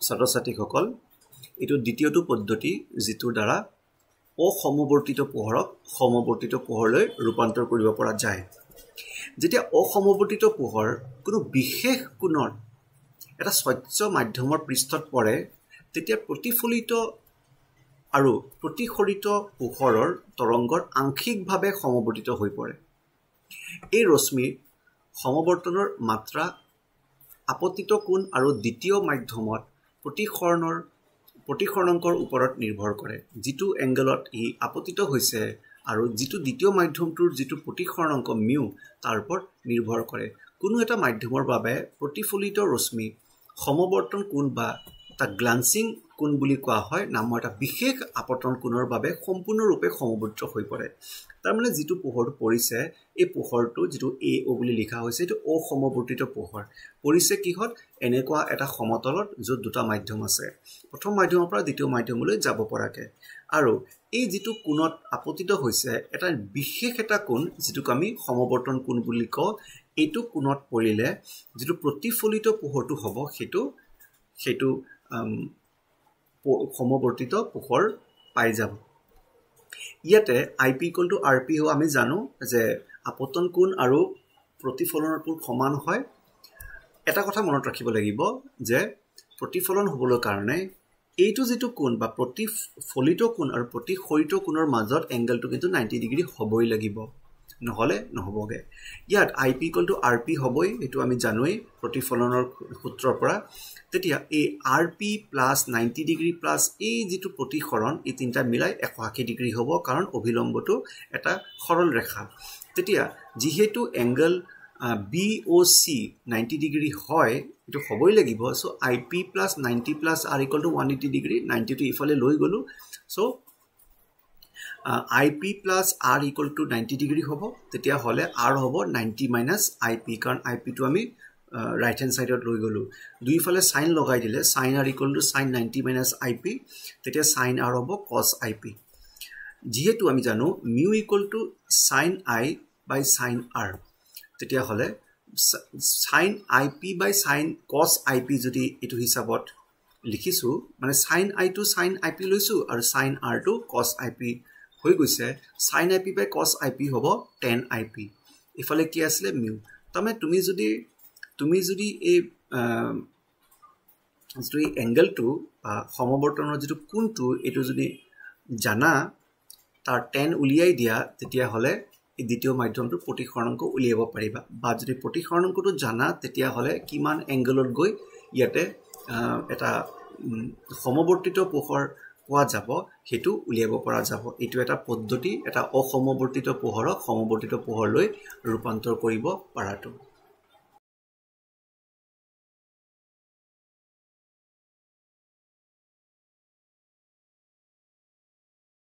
ছাত্ৰ-ছাত্ৰীসকল এটো দ্বিতীয়টো পদ্ধতি যেটোৰ দ্বাৰা অসমবৰ্তিত পোহৰক সমবৰ্তিত পোহৰলৈ ৰূপান্তৰ কৰিব পৰা যায় যেতিয়া অসমবৰ্তিত পোহৰ কোনো বিশেষ কোণৰ এটা স্বচ্ছ মাধ্যমৰ পৃষ্ঠত পৰে তেতিয়া প্ৰতিফলিত আৰু প্ৰতিসৰিত পোহৰৰ তৰংগৰ আংশিকভাৱে সমবৰ্তিত হৈ পৰে এই ৰশ্মিৰ সমবৰ্তনৰ মাত্ৰা আপতিত কোণ আৰু দ্বিতীয় মাধ্যমত প্ৰতিসৰণকৰ ওপৰত নিৰ্ভৰ কৰে যেটো এংগলত ই আপতিত হৈছে আৰু যেটো দ্বিতীয় মাধ্যমটোৰ যেটো প্ৰতিসৰণক মিউ তাৰ ওপৰত নিৰ্ভৰ কৰে কোনো এটা মাধ্যমৰ বাবে প্ৰতিফলিত ৰশ্মি সমবৰ্তন কোণ বা তা গ্লান্সিং কোণ বুলি কোৱা হয় নামৰ এটা বিশেষ আপতন কোণৰ বাবে সম্পূৰ্ণৰূপে সমবৰ্তিত হৈ পৰে তাৰ মানে যেটো পোহৰটো পৰিছে এই পোহৰটো যেটো AO বুলি লিখা হৈছে এটো অসমবৰ্তিত পোহৰ পৰিছে কিহত এনেকুৱা এটা সমতলত য'ত দুটা মাধ্যম আছে প্ৰথম মাধ্যমৰ পৰা দ্বিতীয় মাধ্যমলৈ যাব পৰাকে আৰু এই যেটো কোণত আপতিত হৈছে এটা বিশেষ এটা কোণ যেটো আমি সমবৰ্তন কোণ বুলি কওঁ এইটো কোণত পৰিলে যেটো প্ৰতিফলিত পোহৰটো হ'ব সেইটো সমবৰ্তিত পোহৰ পাই যাব ইয়াতে IP = RP আমি জানো যে আপতন কোণ আৰু প্ৰতিফলনৰ কোণ সমান হয় এটা কথা মনত ৰাখিব লাগিব যে প্ৰতিফলন হ'বলৈ কাৰণে এইটো যেটো কোণ বা প্ৰতিফলিত কোণ আৰু প্ৰতিসৰিত কোণৰ মাজত এংগলটো কিন্তু 90 ডিগ্ৰী হ'বই লাগিব নহলে নহবগে ইয়াত IP = RP হ'বই এটো আমি জানোই প্ৰতিফলনৰ সূত্ৰৰ পৰা তেতিয়া এই RP + 90 ডিগ্ৰী প্লাস এই যেটো প্ৰতিসৰণ এই তিনটা মিলাই 180 ডিগ্ৰী হ'ব কাৰণ অভিলম্বটো এটা সৰল ৰেখা তেতিয়া যেহেতু এংগল BOC 90 ডিগ্ৰী হয় এটো হ'বই লাগিব সো IP + 90 + R = 180 ডিগ্ৰী 90 টো ইফালে লৈ গলো সো IP + R = 90 ডিগ্ৰী হ'ব তেতিয়া হলে R হ'ব 90 - IP কাৰণ IP টো আমি রাইট হ্যান্ড সাইডত লৈ গলো দুইফালে সাইন লগাই দিলে sin R = sin 90 - IP তেতিয়া sin R হ'ব cos IP যেহেতু আমি জানো mu = sin I / sin R তেতিয়া হলে sin IP / sin cos IP যদি এটো হিসাবত লিখিছো মানে sin I to sin IP লৈছো আৰু sin R to cos IP হৈ গৈছে sin IP / cos IP হ'ব tan IP ইফালে কি আসলে mu তমে তুমি যদি এই এংগলটো সমবৰ্তনৰ যেটো কোণটো এটো যদি জানা তাৰ tan উলিয়াই দিয়া তেতিয়া হলে এই দ্বিতীয় মাধ্যমটো প্ৰতিসৰণক উলিয়াব পাৰিবা বা যদি প্ৰতিসৰণকটো জানা তেতিয়া হলে কিমান এংগলত গৈ ইয়াতে এটা সমবৰ্তিত পোহৰ পোৱা যাব হেতু উলিয়াব পৰা যাব এটো এটা পদ্ধতি এটা অসমবৰ্তিত পোহৰক সমবৰ্তিত পোহৰলৈ ৰূপান্তৰ কৰিব পাৰাটো